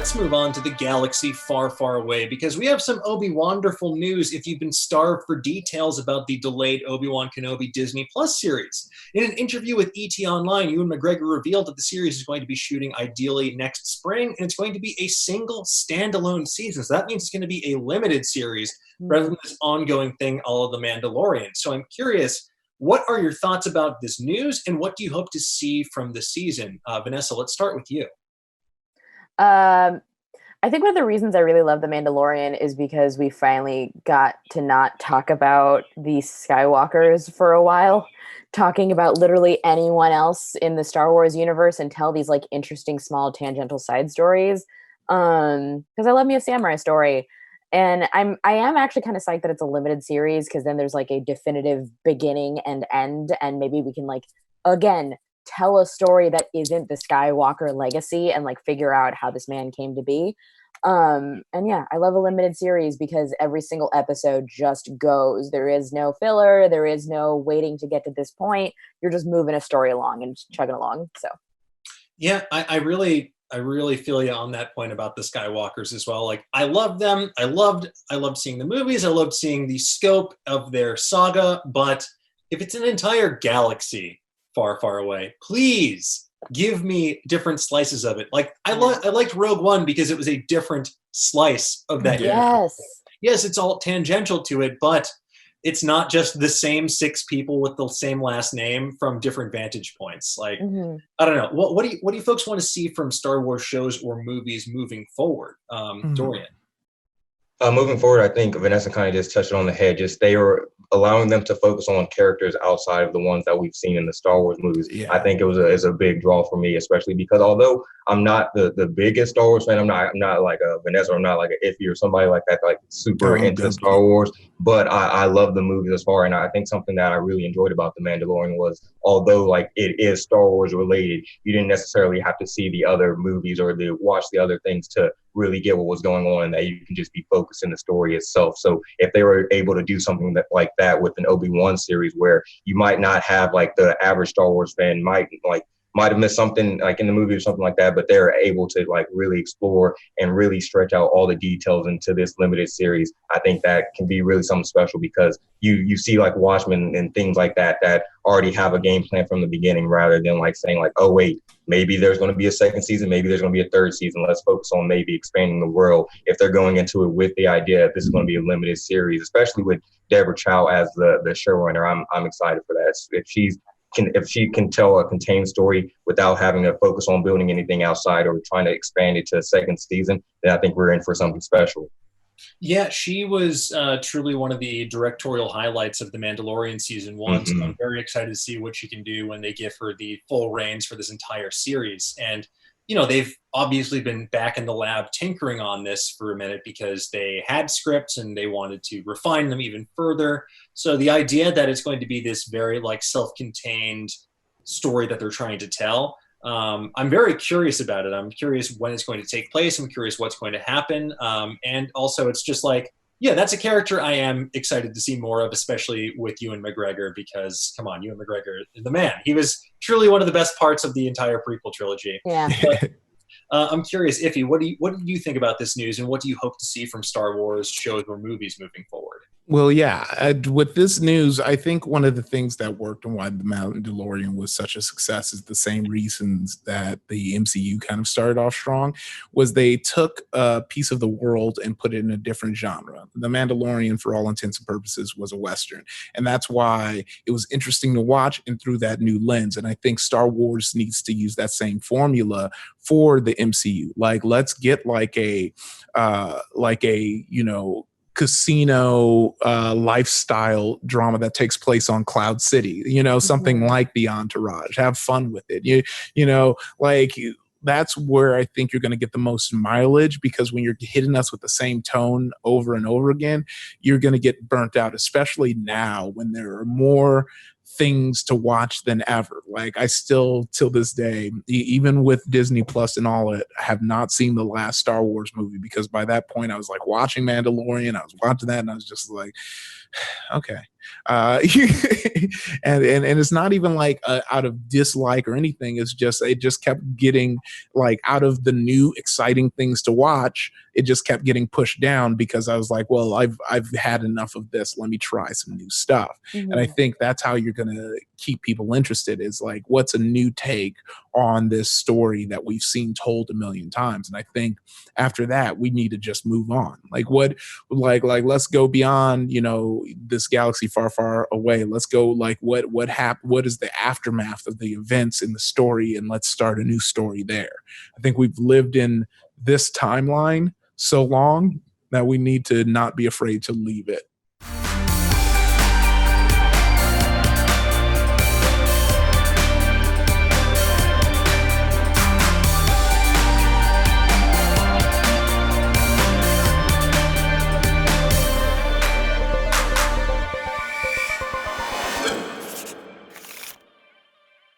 let's move on to the galaxy far, far away, because we have some Obi-Wonderful news if you've been starved for details about the delayed Obi-Wan Kenobi Disney Plus series. In an interview with ET Online, Ewan McGregor revealed that the series is going to be shooting ideally next spring, and it's going to be a single standalone season. So that means it's going to be a limited series rather than this ongoing thing, all of The Mandalorian. So I'm curious, what are your thoughts about this news, and what do you hope to see from the season? Vanessa, let's start with you. I think one of the reasons I really love The Mandalorian is because we finally got to not talk about the Skywalkers for a while, talking about literally anyone else in the Star Wars universe and tell these like interesting small tangential side stories. Because I love me a samurai story. And I am actually kind of psyched that it's a limited series, because then there's like a definitive beginning and end, and maybe we can like, again, tell a story that isn't the Skywalker legacy and like figure out how this man came to be. And yeah, I love a limited series because every single episode just goes. There is no filler. There is no waiting to get to this point. You're just moving a story along and chugging along. So yeah, I really feel you on that point about the Skywalkers as well. Like, I love them. I loved seeing the movies. I loved seeing the scope of their saga. But if it's an entire galaxy far, far away, please give me different slices of it. Like, I liked Rogue One because it was a different slice of that. Yes, it's all tangential to it, but it's not just the same 6 people with the same last name from different vantage points. Like, I don't know. What do you folks want to see from Star Wars shows or movies moving forward? Dorian. Moving forward, I think Vanessa kind of just touched it on the head. Just they are allowing them to focus on characters outside of the ones that we've seen in the Star Wars movies. Yeah. I think is a big draw for me, especially because although I'm not the biggest Star Wars fan, I'm not like a Vanessa, or I'm not like an Ify or somebody like that, like super into Star Wars. But I love the movies as far, and I think something that I really enjoyed about The Mandalorian was, although like it is Star Wars related, you didn't necessarily have to see the other movies or watch the other things to really get what was going on, and that you can just be focused in the story itself. So if they were able to do something like that with an Obi-Wan series, where you might not have like the average Star Wars fan might have missed something like in the movie or something like that, but they're able to like really explore and really stretch out all the details into this limited series. I think that can be really something special, because you see like Watchmen and things like that already have a game plan from the beginning, rather than like saying like, oh wait, maybe there's going to be a second season, maybe there's going to be a third season. Let's focus on maybe expanding the world. If they're going into it with the idea that this is going to be a limited series, especially with Deborah Chow as the showrunner, I'm excited for that. If she can tell a contained story without having to focus on building anything outside or trying to expand it to a second season, then I think we're in for something special. Yeah, she was truly one of the directorial highlights of The Mandalorian season 1. So I'm very excited to see what she can do when they give her the full reins for this entire series. And, you know, they've obviously been back in the lab tinkering on this for a minute because they had scripts and they wanted to refine them even further. So the idea that it's going to be this very like self-contained story that they're trying to tell, I'm very curious about it. I'm curious when it's going to take place. I'm curious what's going to happen. And also it's just like, yeah, that's a character I am excited to see more of, especially with Ewan McGregor, because come on, Ewan McGregor is the man. He was truly one of the best parts of the entire prequel trilogy. Yeah. But, I'm curious, Ify, what do you think about this news, and what do you hope to see from Star Wars shows or movies moving forward? Well, yeah, with this news, I think one of the things that worked and why The Mandalorian was such a success is the same reasons that the MCU kind of started off strong, was they took a piece of the world and put it in a different genre. The Mandalorian, for all intents and purposes, was a Western. And that's why it was interesting to watch and through that new lens. And I think Star Wars needs to use that same formula for the MCU. Like, let's get like a casino lifestyle drama that takes place on Cloud City, something like The Entourage. Have fun with it. That's where I think you're going to get the most mileage, because when you're hitting us with the same tone over and over again, you're going to get burnt out, especially now when there are more things to watch than ever. Like, I still, till this day, even with Disney Plus and all, it have not seen the last Star Wars movie, because by that point I was like watching Mandalorian, I was watching that, and I was just like, okay. and it's not even like out of dislike or anything. It just kept getting like out of the new exciting things to watch. It just kept getting pushed down because I was like, well, I've had enough of this. Let me try some new stuff. Mm-hmm. And I think that's how you're going to keep people interested, is like, what's a new take on this story that we've seen told a million times? And I think after that, we need to just move on. Like let's go beyond, this galaxy far, far away. Let's go like what happened? What is the aftermath of the events in the story? And let's start a new story there. I think we've lived in this timeline so long that we need to not be afraid to leave it